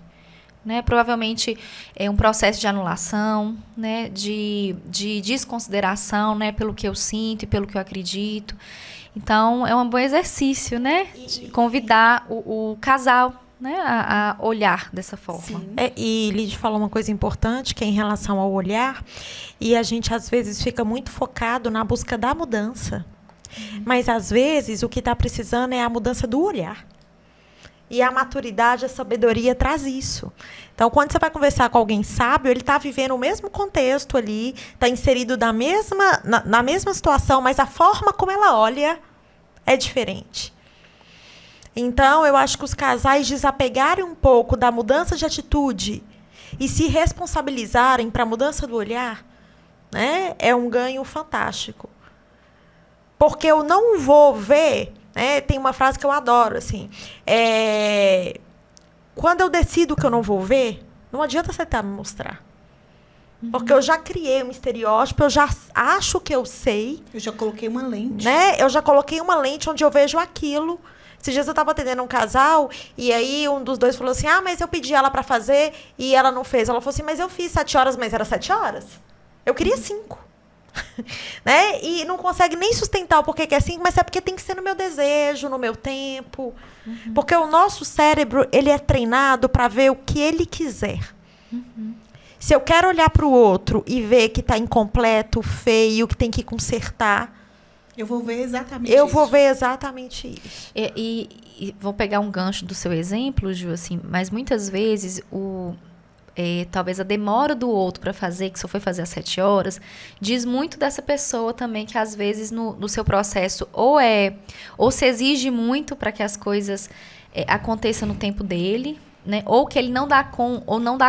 né? Provavelmente é um processo de anulação, né? De desconsideração, né? Pelo que eu sinto e pelo que eu acredito. Então, é um bom exercício, né? De convidar o casal, né? A olhar dessa forma. E Lídia falou uma coisa importante, que é em relação ao olhar. E a gente, às vezes, fica muito focado na busca da mudança. Mas, às vezes, o que está precisando é a mudança do olhar. E a maturidade, a sabedoria traz isso. Então, quando você vai conversar com alguém sábio, ele está vivendo o mesmo contexto ali, está inserido na mesma situação, mas a forma como ela olha é diferente. Então, eu acho que os casais desapegarem um pouco da mudança de atitude e se responsabilizarem para a mudança do olhar, né, é um ganho fantástico. Porque eu não vou ver... tem uma frase que eu adoro, assim. Quando eu decido que eu não vou ver, não adianta você tentar me mostrar. Porque eu já criei um estereótipo, eu já acho que eu sei. Eu já coloquei uma lente. Né? Eu já coloquei uma lente onde eu vejo aquilo. Esses dias eu estava atendendo um casal, e aí um dos dois falou assim, mas eu pedi ela para fazer e ela não fez. Ela falou assim, mas eu fiz 7 horas, mas era 7 horas. Eu queria 5. Né? E não consegue nem sustentar o porquê que é 5, mas é porque tem que ser no meu desejo, no meu tempo. Porque o nosso cérebro, ele é treinado para ver o que ele quiser. Se eu quero olhar para o outro e ver que está incompleto, feio, que tem que consertar, eu vou ver exatamente isso. E vou pegar um gancho do seu exemplo, Ju, assim, mas muitas vezes talvez a demora do outro para fazer, que só foi fazer às 7 horas, diz muito dessa pessoa também, que às vezes no seu processo ou se exige muito para que as coisas aconteçam no tempo dele, né? Ou que ele não dá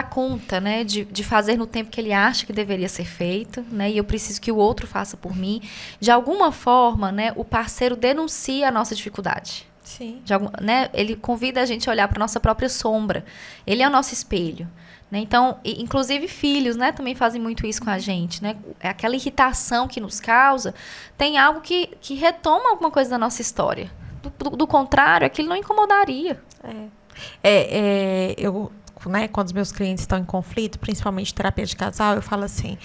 conta, né? de fazer no tempo que ele acha que deveria ser feito, né? E eu preciso que o outro faça por mim. De alguma forma, né, o parceiro denuncia a nossa dificuldade. Sim. Né? Ele convida a gente a olhar para a nossa própria sombra. Ele é o nosso espelho. Né? Então, inclusive filhos, né, também fazem muito isso com a gente. Né? Aquela irritação que nos causa tem algo que retoma alguma coisa da nossa história. Do contrário, aquilo não incomodaria. Eu, né, quando os meus clientes estão em conflito, principalmente terapia de casal, eu falo assim,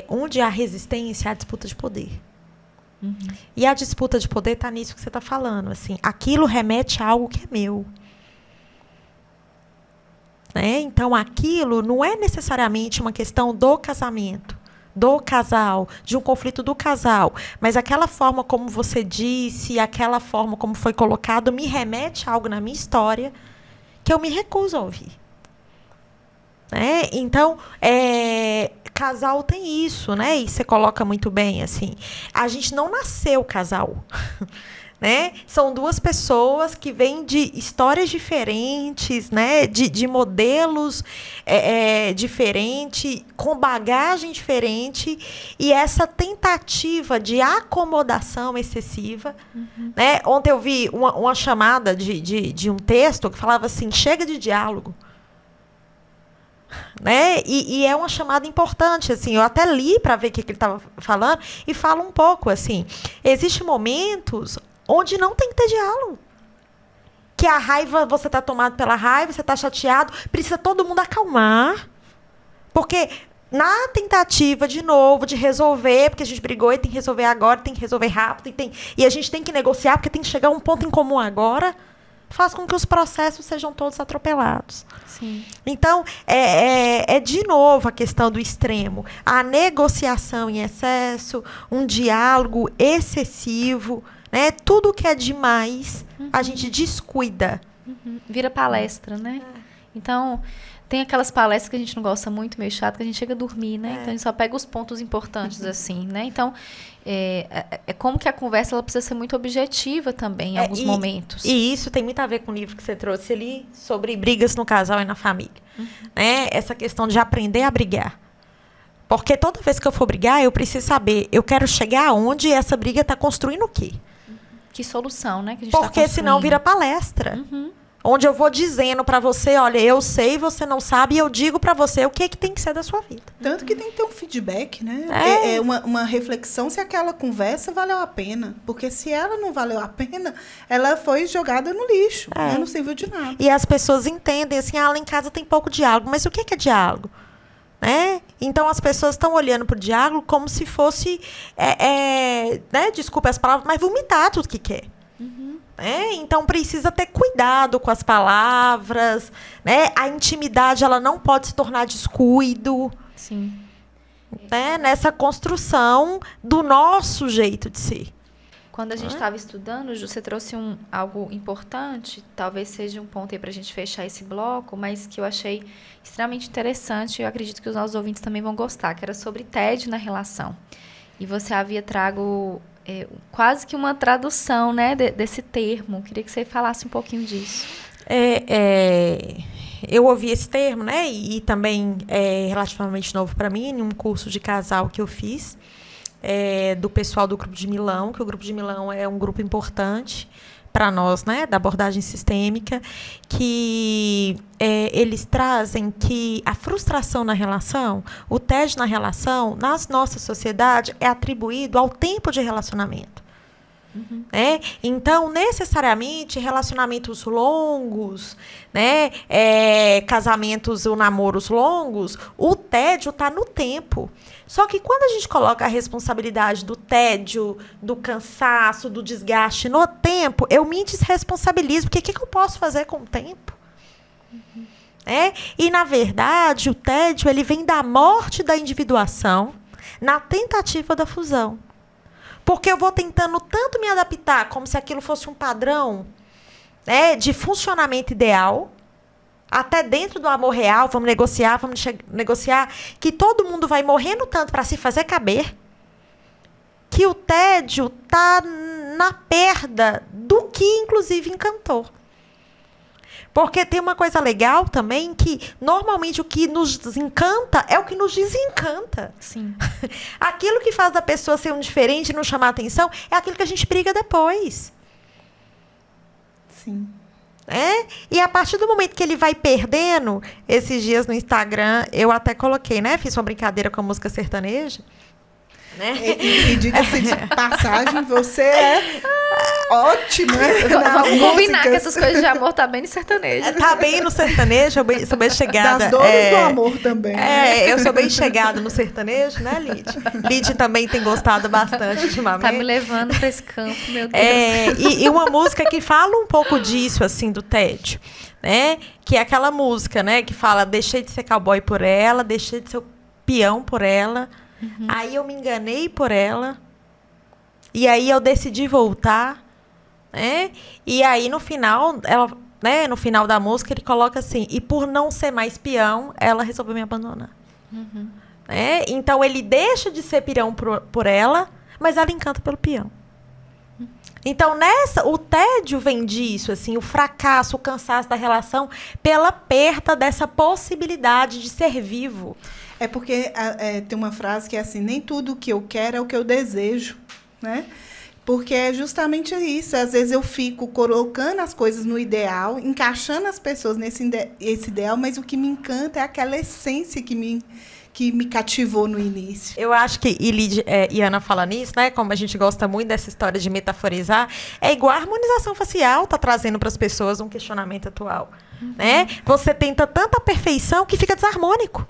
onde há resistência, há disputa de poder. E a disputa de poder está nisso que você está falando. Assim, aquilo remete a algo que é meu. Né? Então, aquilo não é necessariamente uma questão do casamento, do casal, de um conflito do casal. Mas aquela forma como você disse, aquela forma como foi colocado, me remete a algo na minha história que eu me recuso a ouvir. Né? Então, casal tem isso, né? E você coloca muito bem, assim. A gente não nasceu casal. Né? São duas pessoas que vêm de histórias diferentes, né? de modelos diferentes, com bagagem diferente, e essa tentativa de acomodação excessiva. Né? Ontem eu vi uma chamada de um texto que falava assim, chega de diálogo. Né? E é uma chamada importante, assim, eu até li para ver o que ele estava falando, e fala um pouco assim, existem momentos onde não tem que ter diálogo. Que a raiva, você está tomado pela raiva, você está chateado, precisa todo mundo acalmar. Porque na tentativa, de novo, de resolver, porque a gente brigou e tem que resolver agora, tem que resolver rápido, e a gente tem que negociar, porque tem que chegar a um ponto em comum agora, faz com que os processos sejam todos atropelados. Sim. Então, de novo a questão do extremo. A negociação em excesso, um diálogo excessivo, né? Tudo que é demais, a gente descuida. Vira palestra, né? Então, tem aquelas palestras que a gente não gosta muito, meio chato, que a gente chega a dormir, né? Então, a gente só pega os pontos importantes, assim, né? Então, como que a conversa ela precisa ser muito objetiva também, em alguns momentos. E isso tem muito a ver com o livro que você trouxe ali, sobre brigas no casal e na família. Né? Essa questão de aprender a brigar. Porque toda vez que eu for brigar, eu preciso saber, eu quero chegar aonde essa briga está construindo o quê? Que solução, né? Que a gente Porque senão vira palestra. onde eu vou dizendo para você, olha, eu sei, você não sabe, e eu digo para você o que tem que ser da sua vida. Tanto que tem que ter um feedback, né? É. Uma reflexão se aquela conversa valeu a pena. Porque se ela não valeu a pena, ela foi jogada no lixo, né? Não serviu de nada. E as pessoas entendem assim, lá em casa tem pouco diálogo, mas o que é diálogo? Né? Então as pessoas estão olhando para o diálogo como se fosse, né? Desculpa as palavras, mas vomitar tudo que quer. Então precisa ter cuidado com as palavras, né? A intimidade ela não pode se tornar descuido. Sim. Né? Nessa construção do nosso jeito de ser. Quando a gente estava estudando, Ju, você trouxe algo importante, talvez seja um ponto aí para a gente fechar esse bloco, mas que eu achei extremamente interessante e eu acredito que os nossos ouvintes também vão gostar, que era sobre tédio na relação. E você havia trago quase que uma tradução, né, desse termo. Queria que você falasse um pouquinho disso. Eu ouvi esse termo, né, e também é relativamente novo para mim, em um curso de casal que eu fiz, do pessoal do Grupo de Milão, que o Grupo de Milão é um grupo importante para nós, né, da abordagem sistêmica, que eles trazem que a frustração na relação, o tédio na relação, na nossa sociedade, é atribuído ao tempo de relacionamento. Então, necessariamente, relacionamentos longos, né, casamentos ou namoros longos, o tédio está no tempo. Só que quando a gente coloca a responsabilidade do tédio, do cansaço, do desgaste no tempo, eu me desresponsabilizo, porque o que eu posso fazer com o tempo? E, na verdade, o tédio ele vem da morte da individuação na tentativa da fusão. Porque eu vou tentando tanto me adaptar como se aquilo fosse um padrão, né, de funcionamento ideal, até dentro do amor real, vamos negociar, que todo mundo vai morrendo tanto para se fazer caber, que o tédio está na perda do que, inclusive, encantou. Porque tem uma coisa legal também, que normalmente o que nos encanta é o que nos desencanta. Sim. Aquilo que faz da pessoa ser um diferente e não chamar atenção é aquilo que a gente briga depois. Sim. E a partir do momento que ele vai perdendo, esses dias no Instagram, eu até coloquei, né? Fiz uma brincadeira com a música sertaneja. Né? E diga-se de passagem, você é ótima. Vamos combinar que essas coisas de amor tá bem no sertanejo. Tá bem no sertanejo, eu sou bem chegada. Das dores do amor também. Eu sou bem chegada no sertanejo, né, Lid? Lid também tem gostado bastante ultimamente. Tá me levando pra esse campo, meu Deus. E uma música que fala um pouco disso, assim, do tédio, né? Que é aquela música, né? Que fala, deixei de ser cowboy por ela, deixei de ser peão por ela. Aí eu me enganei por ela. E aí eu decidi voltar. Né? E aí no final, no final da música, ele coloca assim, e por não ser mais peão, ela resolveu me abandonar. Então ele deixa de ser peão por ela, mas ela encanta pelo peão. Então, o tédio vem disso, assim, o fracasso, o cansaço da relação, pela perda dessa possibilidade de ser vivo. É porque tem uma frase que é assim, nem tudo o que eu quero é o que eu desejo, né? Porque é justamente isso. Às vezes eu fico colocando as coisas no ideal, encaixando as pessoas esse ideal, mas o que me encanta é aquela essência que me cativou no início. Eu acho que, e Ana fala nisso, né? Como a gente gosta muito dessa história de metaforizar, é igual a harmonização facial está trazendo para as pessoas um questionamento atual. Né? Você tenta tanta perfeição que fica desarmônico.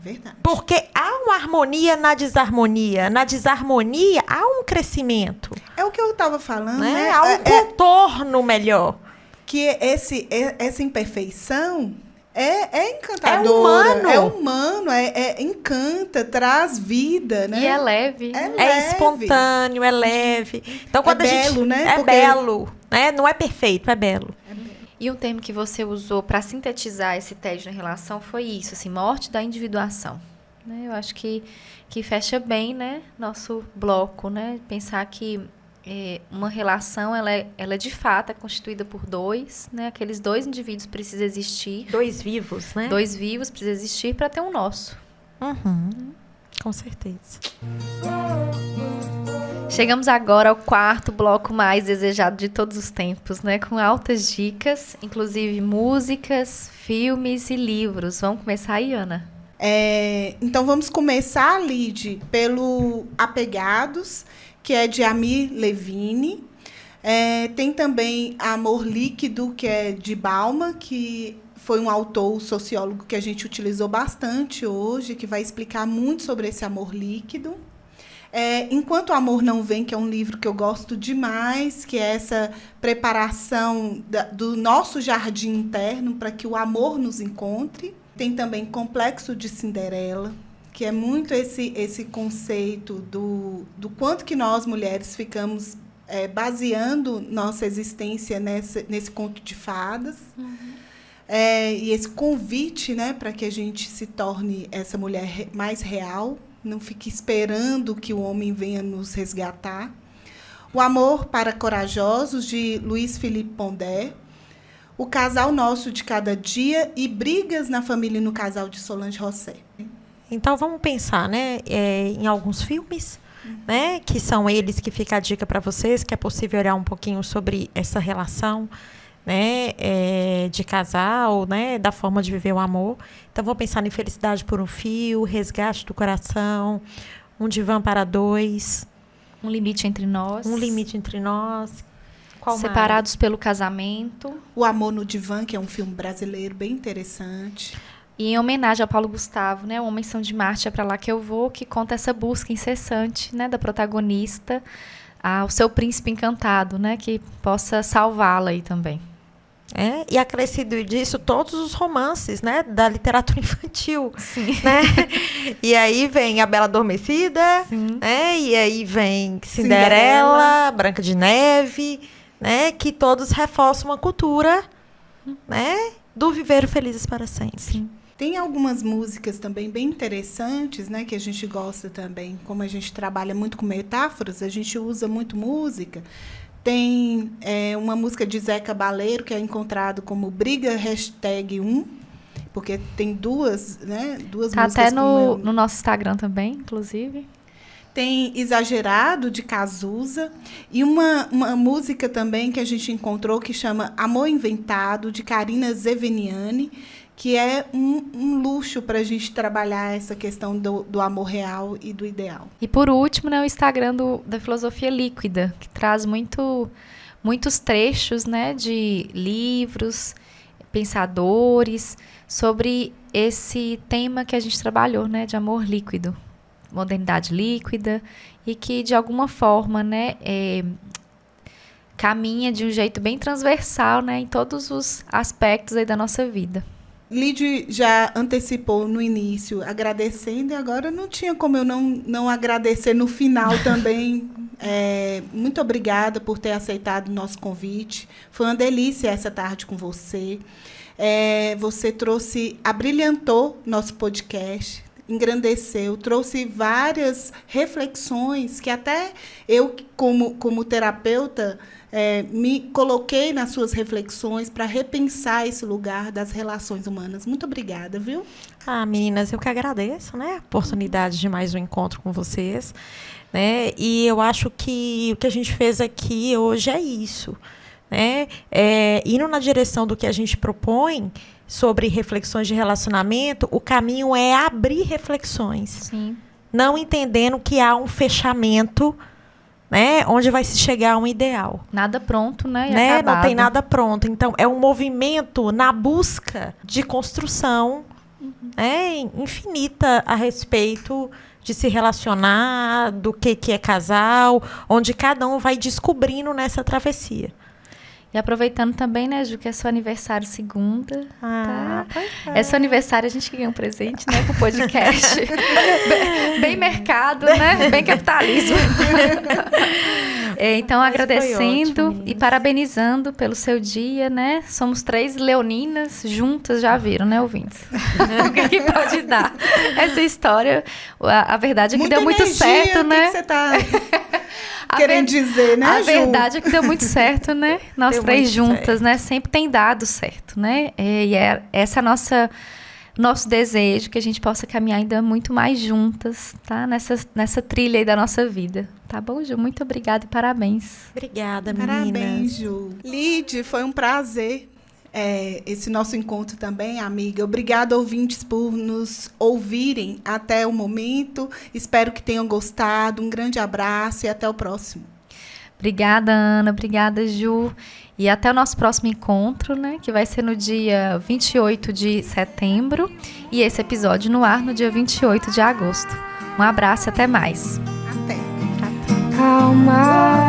Verdade. Porque há uma harmonia na desarmonia. Na desarmonia, há um crescimento. É o que eu estava falando, né? Há um contorno melhor. Que essa imperfeição é encantadora. É humano. Encanta, traz vida, né? E é leve. É espontâneo, é leve. Então, quando belo, né? É belo. Né? Não é perfeito, é belo. E um termo que você usou para sintetizar esse tédio na relação foi isso, assim, morte da individuação. Né? Eu acho que fecha bem, né, nosso bloco, né? Pensar que uma relação, ela é de fato constituída por dois, né? Aqueles dois indivíduos precisam existir. Dois vivos, né? Dois vivos precisam existir para ter um nosso. Com certeza. Chegamos agora ao quarto bloco mais desejado de todos os tempos, né? Com altas dicas, inclusive músicas, filmes e livros. Vamos começar aí, Ana? Então, vamos começar, Lid, pelo Apegados, que é de Amir Levine. Tem também Amor Líquido, que é de Bauman, que foi um autor sociólogo que a gente utilizou bastante hoje, que vai explicar muito sobre esse amor líquido. Enquanto o Amor Não Vem, que é um livro que eu gosto demais, que é essa preparação do nosso jardim interno para que o amor nos encontre. Tem também Complexo de Cinderela, que é muito esse conceito do quanto que nós, mulheres, ficamos baseando nossa existência nesse conto de fadas. E esse convite, né, para que a gente se torne essa mulher mais real, não fique esperando que o homem venha nos resgatar. O Amor para Corajosos, de Luiz Felipe Pondé. O Casal Nosso de Cada Dia e Brigas na Família e no Casal, de Solange Rossé. Então, vamos pensar, né, em alguns filmes, né, que são eles que fica a dica para vocês, que é possível olhar um pouquinho sobre essa relação, né, de casal, né, da forma de viver o amor. Então, vamos pensar em Felicidade por um Fio, Resgate do Coração, Um Divã para Dois. Um Limite Entre Nós. Um Limite Entre Nós. Qual Separados mais? Pelo Casamento. O Amor no Divã, que é um filme brasileiro bem interessante. E em homenagem ao Paulo Gustavo, né, O Homem São de Marte, É Pra Lá Que Eu Vou, que conta essa busca incessante, né, da protagonista ao seu príncipe encantado, né, que possa salvá-la aí também. E acrescido disso, todos os romances, né, da literatura infantil. Sim. Né? E aí vem A Bela Adormecida, né, e aí vem Cinderela, Branca de Neve, né, que todos reforçam uma cultura, né, do viver felizes para sempre. Sim. Tem algumas músicas também bem interessantes, né, que a gente gosta também. Como a gente trabalha muito com metáforas, a gente usa muito música. Tem uma música de Zé Cabaleiro, que é encontrado como Briga #1, porque tem duas, né, duas tá músicas. Até no nosso Instagram também, inclusive. Tem Exagerado, de Cazuza, e uma música também que a gente encontrou que chama Amor Inventado, de Carina Zeveniani, que é um luxo para a gente trabalhar essa questão do amor real e do ideal. E por último, né, o Instagram da Filosofia Líquida, que traz muitos trechos, né, de livros, pensadores, sobre esse tema que a gente trabalhou, né, de amor líquido, modernidade líquida, e que de alguma forma, né, caminha de um jeito bem transversal, né, em todos os aspectos aí da nossa vida. Lid já antecipou no início, agradecendo, e agora não tinha como eu não agradecer no final também. Muito obrigada por ter aceitado o nosso convite. Foi uma delícia essa tarde com você. Você abrilhantou nosso podcast, engrandeceu, trouxe várias reflexões que até eu, como terapeuta, me coloquei nas suas reflexões para repensar esse lugar das relações humanas. Muito obrigada, viu? Meninas, eu que agradeço, né, a oportunidade de mais um encontro com vocês, né, e eu acho que o que a gente fez aqui hoje é isso, né, indo na direção do que a gente propõe sobre reflexões de relacionamento. O caminho é abrir reflexões. Sim. Não entendendo que há um fechamento, né, onde vai se chegar a um ideal. Nada pronto, né? Não tem nada pronto. Então, é um movimento na busca de construção infinita a respeito de se relacionar, do que é casal, onde cada um vai descobrindo nessa travessia. E aproveitando também, né, Ju, que é seu aniversário segunda. Tá? É seu aniversário, a gente ganha um presente, né, com o podcast. bem mercado, né? Bem capitalismo. Então, agradecendo ótimo, e parabenizando pelo seu dia, né? Somos 3 leoninas juntas, já viram, né, ouvintes? O que pode dar? Essa história, a verdade é que deu muito certo, né? Que você tá querendo dizer, né, A Ju? verdade é que deu muito certo, né? Nós Deu 3 juntas, certo. né? Sempre tem dado certo, né? E essa é a nosso desejo que a gente possa caminhar ainda muito mais juntas, tá? Nessa trilha aí da nossa vida. Tá bom, Ju? Muito obrigada e parabéns. Obrigada, meninas. Parabéns, Ju. Lide, foi um prazer esse nosso encontro também, amiga. Obrigada, ouvintes, por nos ouvirem até o momento. Espero que tenham gostado. Um grande abraço e até o próximo. Obrigada, Ana. Obrigada, Ju. E até o nosso próximo encontro, né? Que vai ser no dia 28 de setembro. E esse episódio no ar no dia 28 de agosto. Um abraço e até mais. Até. Calma.